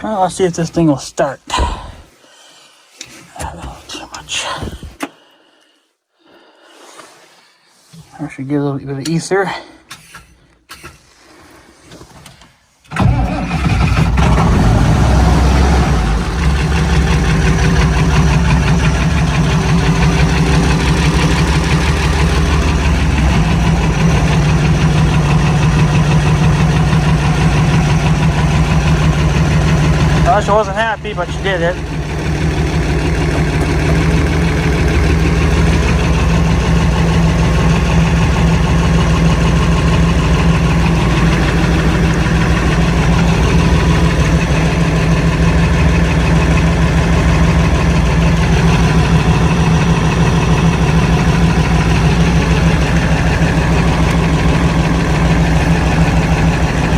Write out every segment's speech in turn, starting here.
Well, let's see if this thing will start. Too much. I should give a little bit of ether. Well, she wasn't happy, but she did it.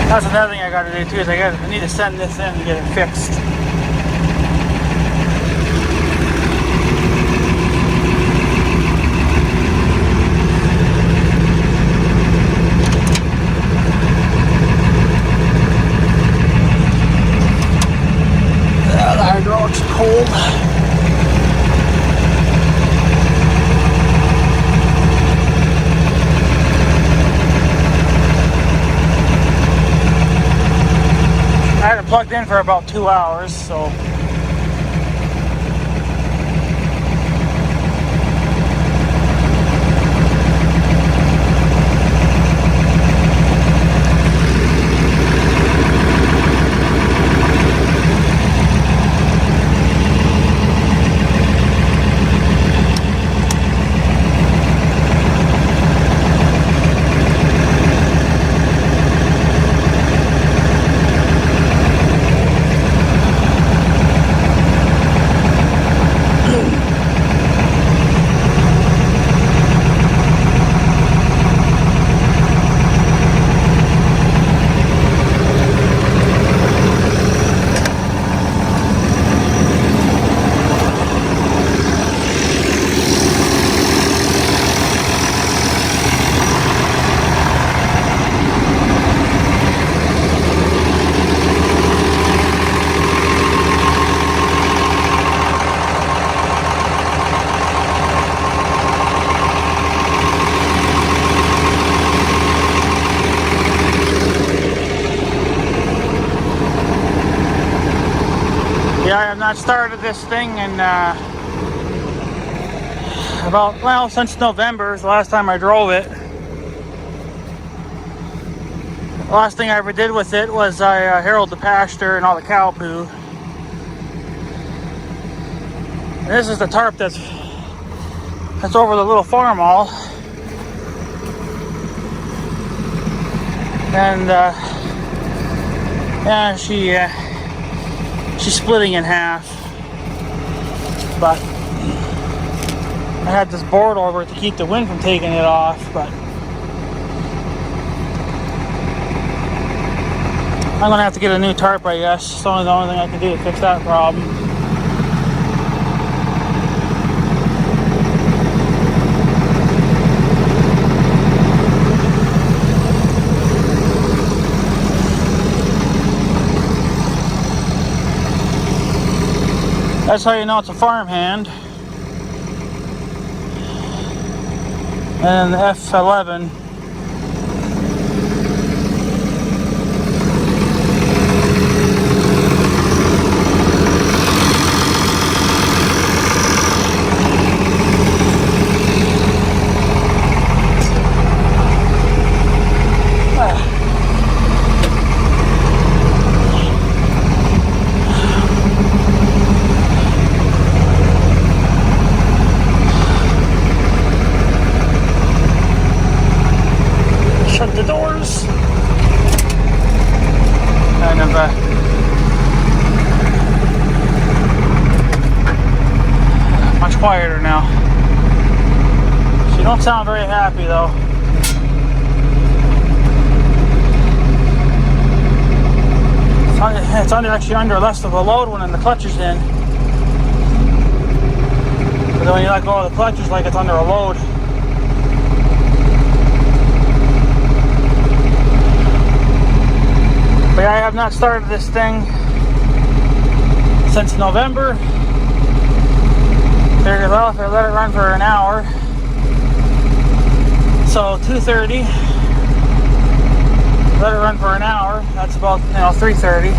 That's another thing I got to do too. Is I need to send this in and get it fixed. The hydraulics are cold. I had it plugged in for about 2 hours, so yeah, I have not started this thing in since November is the last time I drove it. The last thing I ever did with it was I harrowed the pasture and all the cow poo. And this is the tarp that's over the little farm all. And yeah, she's splitting in half, but I had this board over it to keep the wind from taking it off, but I'm gonna have to get a new tarp, I guess. It's only the only thing I can do to fix that problem. That's how you know it's a farmhand. And the F11. Shut the doors. Kind of much quieter now. She don't sound very happy though. It's actually less of a load when the clutch is in. But then when you let go of the clutch, it's like it's under a load. But I have not started this thing since November. Figured, well, if I let it run for an hour, so 2:30, let it run for an hour, that's about, 3:30.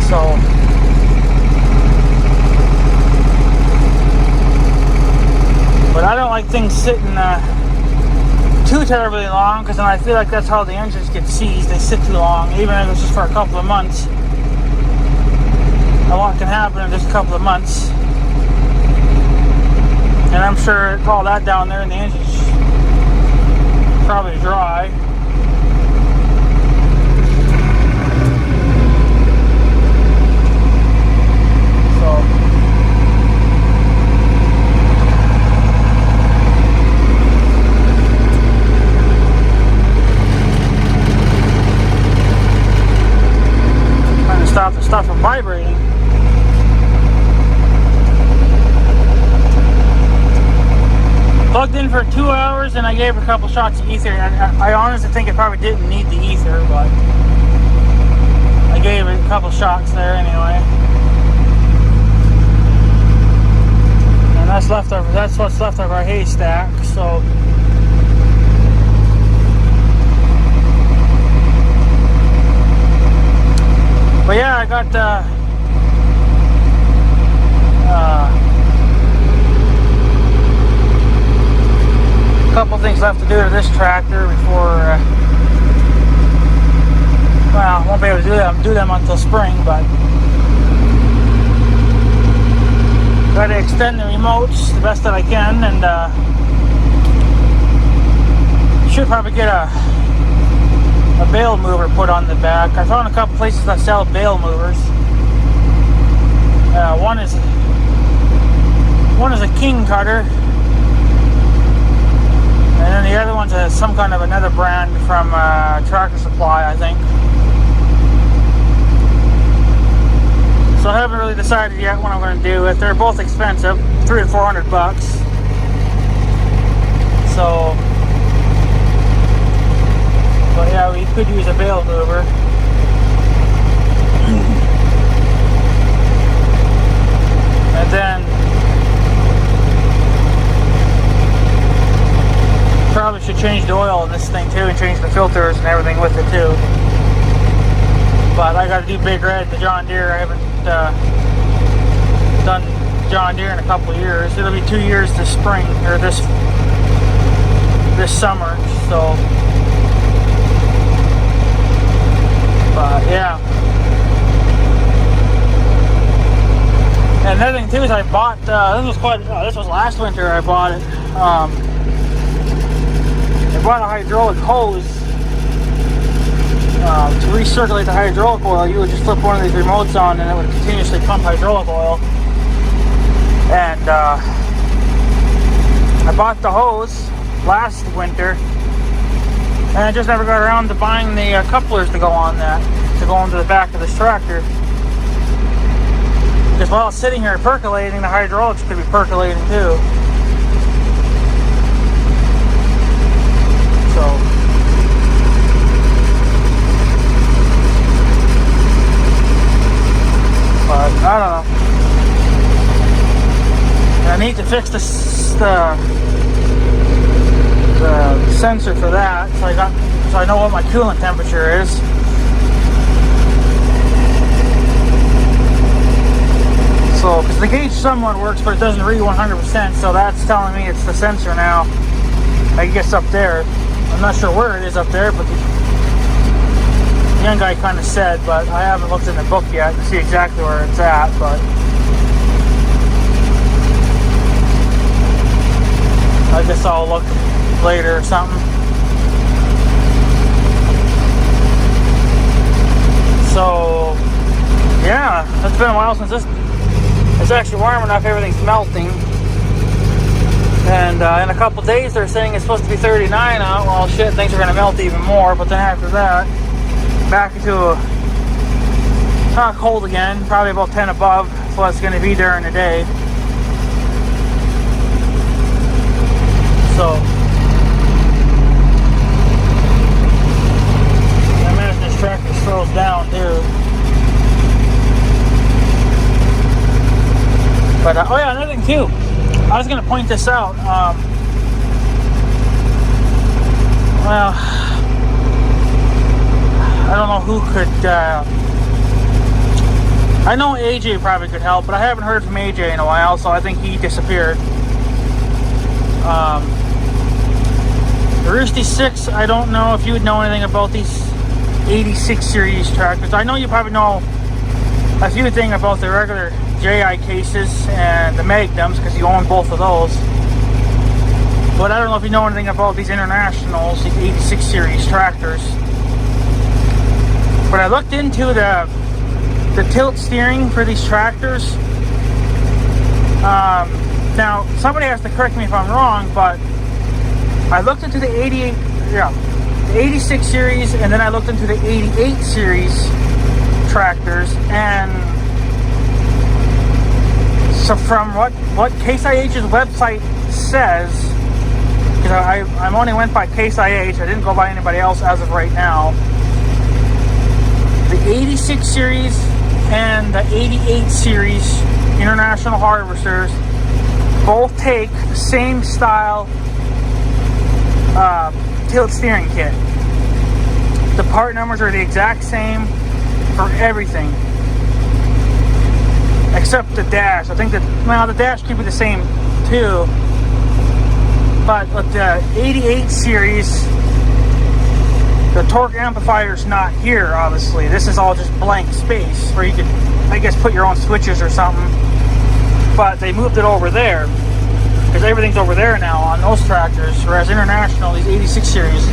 So but I don't like things sitting too terribly long, because then I feel like that's how the engines get seized. They sit too long, even if it's just for a couple of months. A lot can happen in just a couple of months. And I'm sure all that down there in the engine's probably dry. Stop the stuff from vibrating. Plugged in for 2 hours and I gave it a couple shots of ether. I honestly think it probably didn't need the ether, but I gave it a couple shots there anyway. And that's leftover. That's what's left of our haystack. So. But yeah, I got a couple things left to do to this tractor before, well, I won't be able to do them until spring, but got to extend the remotes the best that I can, and should probably get a bale mover put on the back. I found a couple places that sell bale movers. One is a King Cutter, and then the other one's some kind of another brand from Tractor Supply, I think. So I haven't really decided yet what I'm going to do with. They're both expensive, $300 to $400. So. But yeah, we could use a bale mover. And then probably should change the oil in this thing too, and change the filters and everything with it too. But I got to do Big Red, the John Deere. I haven't done John Deere in a couple of years. It'll be 2 years this spring, or this summer. So. But yeah. And another thing too is I bought this was last winter I bought it. I bought a hydraulic hose to recirculate the hydraulic oil. You would just flip one of these remotes on and it would continuously pump hydraulic oil. And I bought the hose last winter. And I just never got around to buying the couplers to go on that, to go into the back of this tractor. Because while it's sitting here percolating, the hydraulics could be percolating too. So. But, I don't know. I need to fix the sensor for that, so I know what my coolant temperature is. So, because the gauge somewhat works, but it doesn't read 100%, so that's telling me it's the sensor now. I guess up there. I'm not sure where it is up there, but the young guy kind of said, but I haven't looked in the book yet to see exactly where it's at, but I guess I'll look later or something. So yeah, it's been a while since it's actually warm enough, everything's melting. And in a couple days they're saying it's supposed to be 39 out. Well shit, things are going to melt even more, but then after that back into cold again, probably about 10 above. That's what it's going to be during the day. So I imagine this tractor slows down too. too. I was going to point this out. Well, I don't know who could. I know AJ probably could help, but I haven't heard from AJ in a while, so I think he disappeared. The Roosty 6, I don't know if you would know anything about these 86 series tractors. I know you probably know a few things about the regular JI cases and the Magnums because you own both of those. But I don't know if you know anything about these Internationals, these 86 series tractors. But I looked into the tilt steering for these tractors. Now, somebody has to correct me if I'm wrong, but I looked into the 86 series, and then I looked into the 88 series tractors, and so from what Case IH's website says, because I only went by Case IH, I didn't go by anybody else as of right now. The 86 series and the 88 series International Harvesters both take the same style tilt steering kit. The part numbers are the exact same for everything except the dash. I think that, well, the dash could be the same too, but with the 88 series, the torque amplifier is not here, obviously. This is all just blank space where you could, I guess, put your own switches or something. But they moved it over there because everything's over there now on those tractors. Whereas International, these 86 series,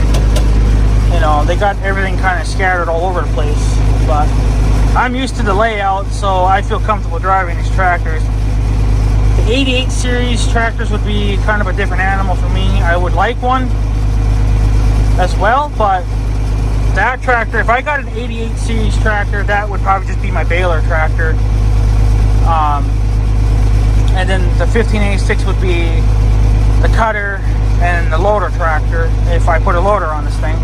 you know, they got everything kind of scattered all over the place. But I'm used to the layout, so I feel comfortable driving these tractors. The 88 series tractors would be kind of a different animal for me. I would like one as well, but that tractor, if I got an 88 series tractor, that would probably just be my baler tractor. And then the 1586 would be the cutter and the loader tractor if I put a loader on this thing.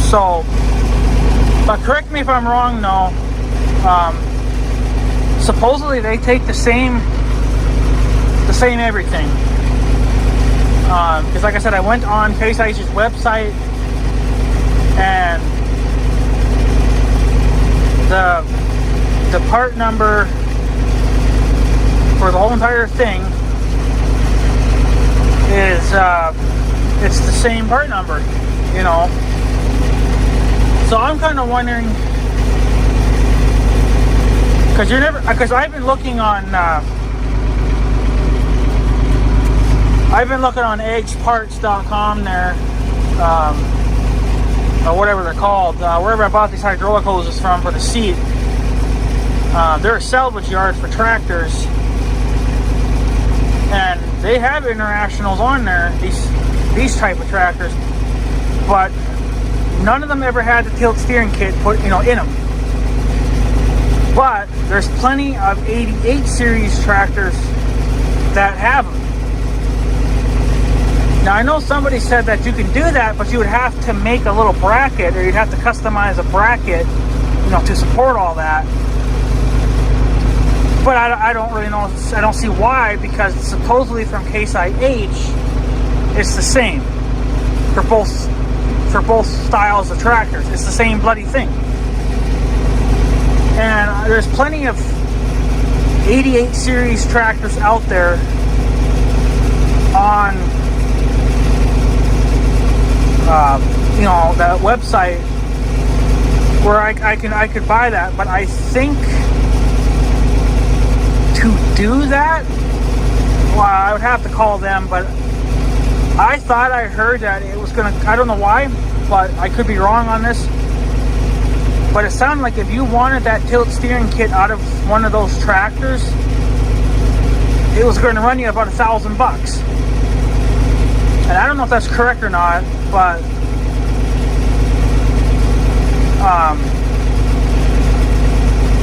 So, but correct me if I'm wrong, no. Supposedly they take the same everything. Because like I said, I went on Case IH's website, and the part number for the whole entire thing is it's the same part number, you know. So I'm kind of wondering, because I've been looking on edgeparts.com there, or whatever they're called, wherever I bought these hydraulic hoses from for the seat. They're a salvage yard for tractors, and they have Internationals on there, these type of tractors, but none of them ever had the tilt steering kit put, you know, in them. But there's plenty of 88 series tractors that have them. Now, I know somebody said that you can do that, but you would have to make a little bracket, or you'd have to customize a bracket, you know, to support all that. But I don't really know. I don't see why, because supposedly from Case IH, it's the same for both styles of tractors. It's the same bloody thing. And there's plenty of 88 series tractors out there on you know, that website where I could buy that. But I think to do that, well, I would have to call them. But I thought I heard that it was gonna, I don't know why, but I could be wrong on this, but it sounded like if you wanted that tilt steering kit out of one of those tractors, it was going to run you about $1,000. And I don't know if that's correct or not, but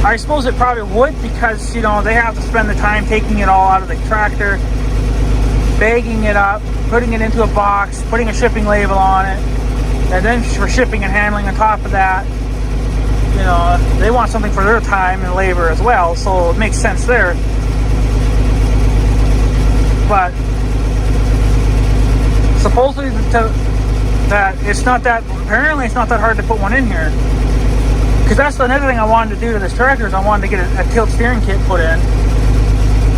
I suppose it probably would, because, you know, they have to spend the time taking it all out of the tractor, bagging it up, putting it into a box, putting a shipping label on it, and then for shipping and handling on top of that. you know, they want something for their time and labor as well, so it makes sense there. But supposedly that it's not that, apparently it's not that hard to put one in here. Because that's another thing I wanted to do to this tractor, is I wanted to get a tilt steering kit put in.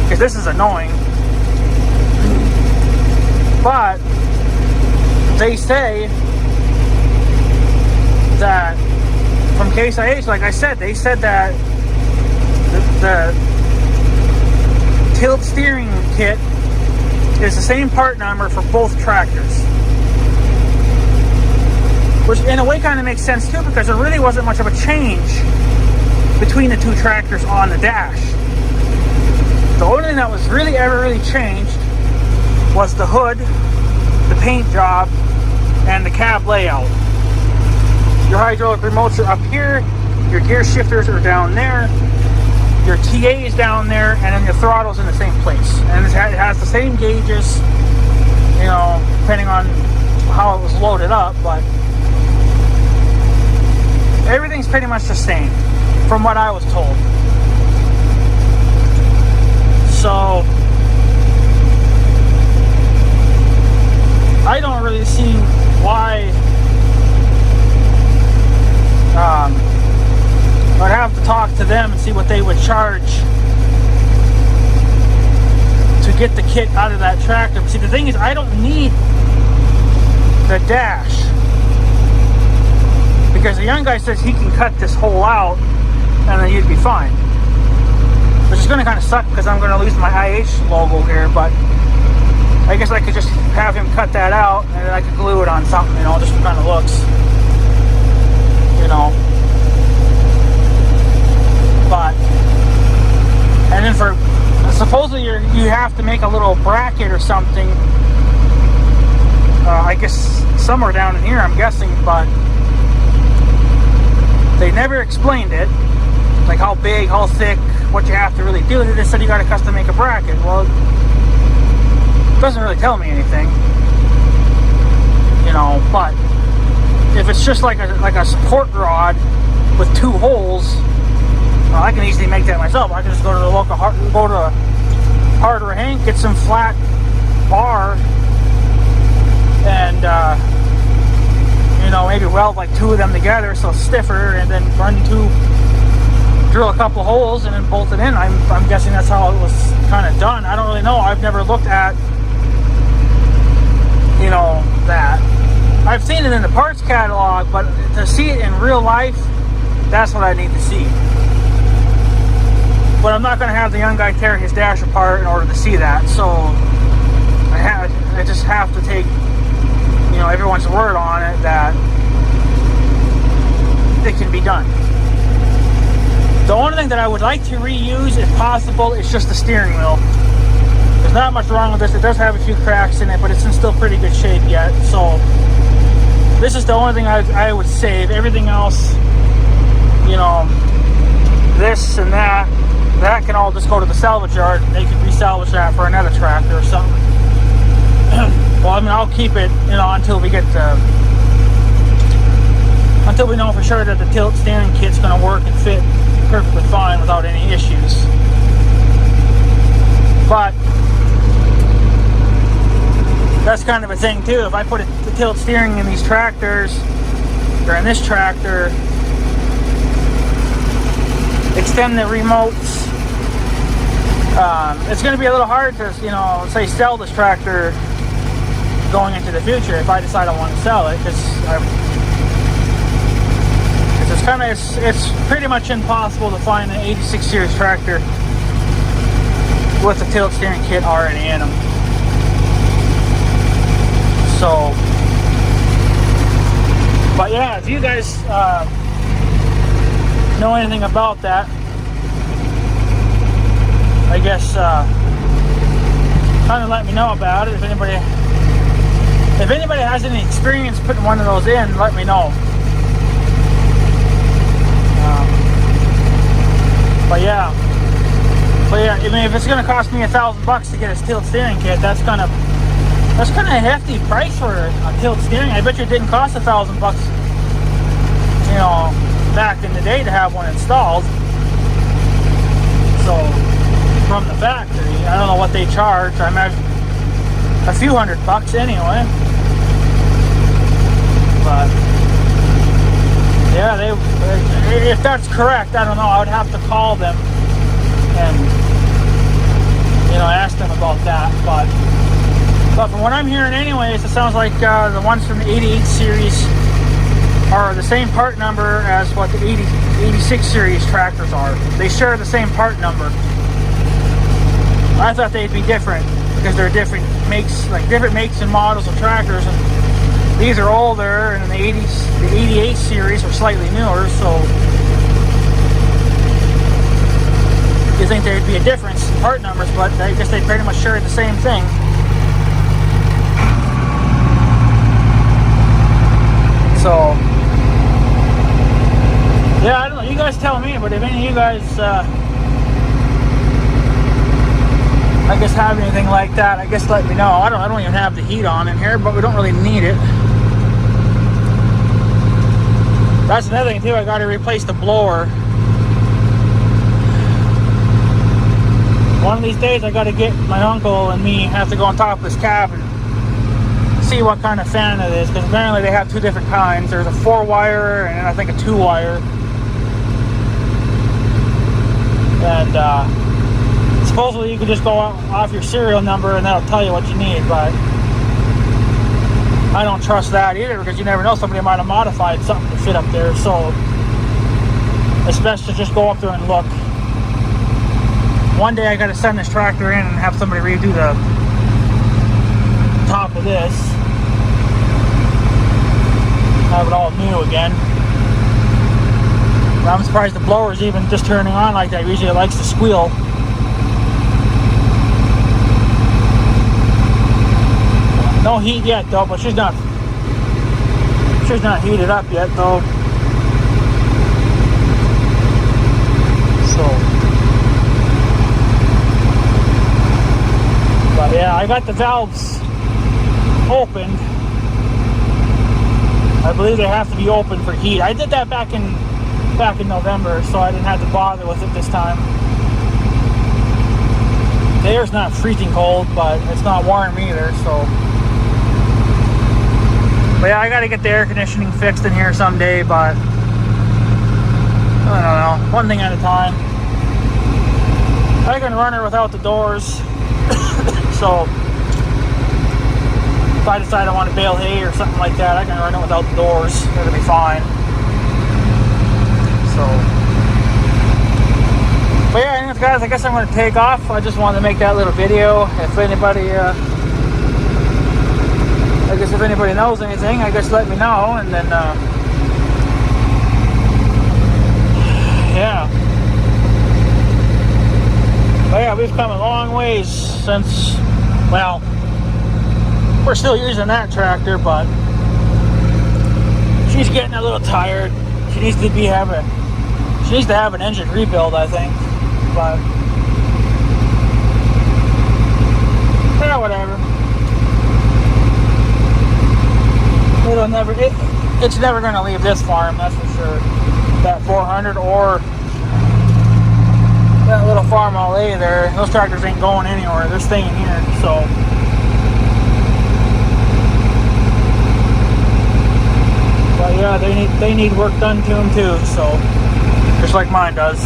Because this is annoying. But they say that from Case IH, like I said, they said that the tilt steering kit is the same part number for both tractors. Which in a way kind of makes sense too, because there really wasn't much of a change between the two tractors on the dash. The only thing that was really changed was the hood, the paint job, and the cab layout. Your hydraulic remotes are up here, your gear shifters are down there, your TA is down there, and then your throttle's in the same place. And it has the same gauges, you know, depending on how it was loaded up, but everything's pretty much the same, from what I was told. So I don't really see why I'd have to talk to them and see what they would charge to get the kit out of that tractor. But see, the thing is, I don't need the dash, because the young guy says he can cut this hole out and then you'd be fine. Which is going to kind of suck, because I'm going to lose my IH logo here, but I guess I could just have him cut that out and then I could glue it on something, you know, just kind of looks, you know. But, and then for, supposedly you have to make a little bracket or something, I guess somewhere down in here, I'm guessing, but they never explained it, like how big, how thick, what you have to really do. They just said you got to custom make a bracket. Well, it doesn't really tell me anything, you know. But if it's just like a support rod with two holes, well, I can easily make that myself. I can just go to the local Hardware Hank, get some flat bar, and you know, maybe weld like two of them together so it's stiffer, and then drill a couple holes and then bolt it in. I'm guessing that's how it was kind of done. I don't really know. I've never looked at, you know, that. I've seen it in the parts catalog, but to see it in real life, that's what I need to see. But I'm not going to have the young guy tear his dash apart in order to see that, so I just have to take, you know, everyone's word on it that it can be done. The only thing that I would like to reuse, if possible, is just the steering wheel. There's not much wrong with this. It does have a few cracks in it, but it's in still pretty good shape yet. So this is the only thing I would save. Everything else, you know, this and that can all just go to the salvage yard. They can resalvage that for another tractor or something. Well, I mean, I'll keep it, you know, until we get until we know for sure that the tilt steering kit's going to work and fit perfectly fine without any issues. But that's kind of a thing too. If I put the tilt steering in these tractors, or in this tractor, extend the remotes, it's going to be a little hard to, you know, say sell this tractor going into the future if I decide I want to sell it, because it's pretty much impossible to find an 86 series tractor with a tilt steering kit already in them. So, but yeah, if you guys know anything about that, I guess kind of let me know about it. If anybody has any experience putting one of those in, let me know. But yeah, I mean, if it's gonna cost me $1,000 to get a tilt steering kit, that's kind of a hefty price for a tilt steering. I bet you it didn't cost $1,000, you know, back in the day to have one installed. So from the factory, I don't know what they charge. I imagine a few $100 anyway. But yeah, if that's correct, I don't know. I would have to call them and, you know, ask them about that. But from what I'm hearing anyways, it sounds like the ones from the 88 series are the same part number as what the 86 series tractors are. They share the same part number. I thought they'd be different because they're different makes, like different makes and models of tractors, and these are older, and the 88 series are slightly newer, so you think there'd be a difference in part numbers, but I guess they pretty much share the same thing. So yeah, I don't know, you guys tell me, but if any of you guys I guess have anything like that, I guess let me know. I don't even have the heat on in here, but we don't really need it. That's another thing too, I gotta replace the blower. One of these days I gotta get my uncle and me have to go on top of this cab and see what kind of fan it is, because apparently they have two different kinds. There's a 4-wire and I think a 2-wire. And supposedly you can just go off your serial number and that'll tell you what you need, but I don't trust that either, because you never know, somebody might have modified something to fit up there. So it's best to just go up there and look. One day I gotta send this tractor in and have somebody redo the top of this, have it all new again. I'm surprised the blower is even just turning on like that. Usually it likes to squeal. No heat yet though, but she's not heated up yet though. So, but yeah, I got the valves opened. I believe they have to be open for heat. I did that back in November, so I didn't have to bother with it this time. The air's not freezing cold, but it's not warm either, so. But yeah, I gotta get the air conditioning fixed in here someday, but I don't know, one thing at a time. I can run her without the doors, so if I decide I want to bale hay or something like that, I can run it without the doors. It'll be fine. So, but yeah, anyways guys, I guess I'm going to take off. I just wanted to make that little video. If anybody I guess if anybody knows anything, I guess let me know, and then yeah. But yeah, we've come a long ways since, well, we're still using that tractor, but she's getting a little tired. She needs to have an engine rebuild, I think. But yeah, whatever. It's never going to leave this farm, that's for sure. That 400 or that little farm LA there, those tractors ain't going anywhere. They're staying here, so. But yeah, they need work done to them too, so just like mine does.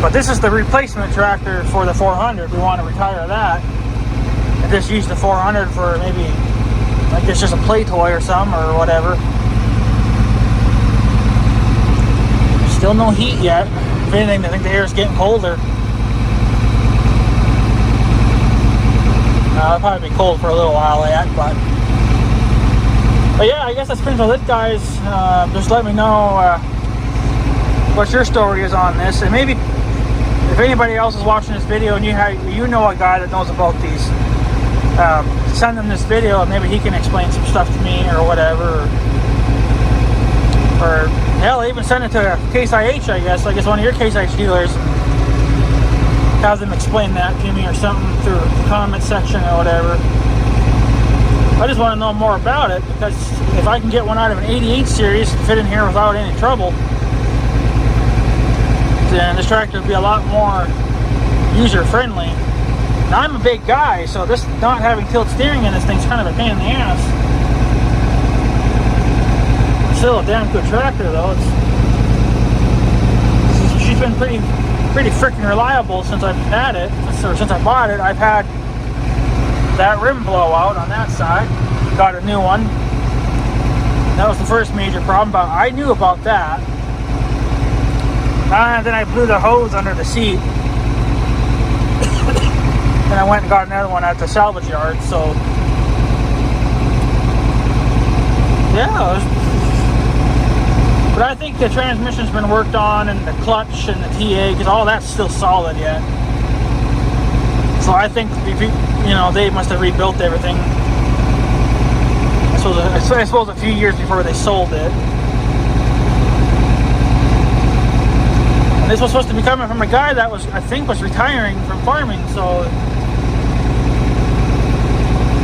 But this is the replacement tractor for the 400. We want to retire that and just use the 400 for maybe, I guess, just a play toy or something or whatever. Still no heat yet. If anything, I think the air is getting colder. It'll probably be cold for a little while yet, but yeah, I guess that's pretty much it, guys. Just let me know what your story is on this, and maybe if anybody else is watching this video and you know a guy that knows about these, send him this video and maybe he can explain some stuff to me or whatever, or hell, even send it to Case IH, I guess one of your Case IH dealers, have them explain that to me or something through the comment section or whatever. I just want to know more about it, because if I can get one out of an 88 series fit in here without any trouble, then this tractor would be a lot more user friendly. Now, I'm a big guy, so this not having tilt steering in this thing's kind of a pain in the ass. It's still a damn good tractor though. She's been pretty freaking reliable since I've had it, or since I bought it. I've had that rim blowout on that side, got a new one. That was the first major problem, but I knew about that. And then I blew the hose under the seat. And I went and got another one at the salvage yard, so yeah. But I think the transmission's been worked on, and the clutch and the TA, because all that's still solid yet. So I think, you know, they must have rebuilt everything. I suppose a few years before they sold it. And this was supposed to be coming from a guy that was, I think, was retiring from farming. So,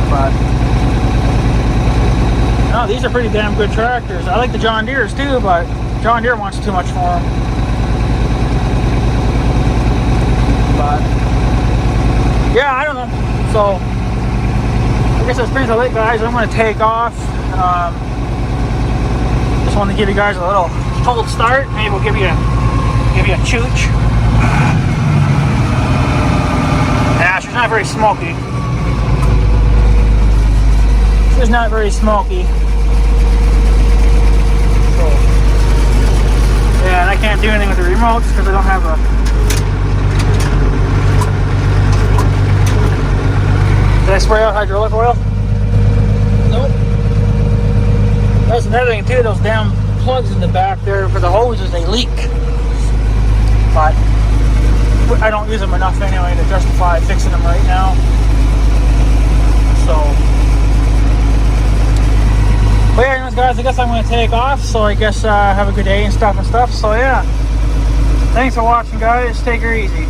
but no, these are pretty damn good tractors. I like the John Deeres too, but John Deere wants too much for them. But yeah, I don't know. So I guess it's pretty late, guys. I'm going to take off. Just wanted to give you guys a little cold start. Maybe we'll give you a chooch. Nah, she's not very smoky. She's not very smoky. So, yeah, and I can't do anything with the remotes because I don't have a. Did I spray out hydraulic oil? Nope. That's another thing too, those damn plugs in the back there for the hoses, they leak. But I don't use them enough anyway to justify fixing them right now. So, but yeah, anyways, guys, I guess I'm going to take off. So I guess have a good day and stuff. So yeah, thanks for watching, guys. Take her easy.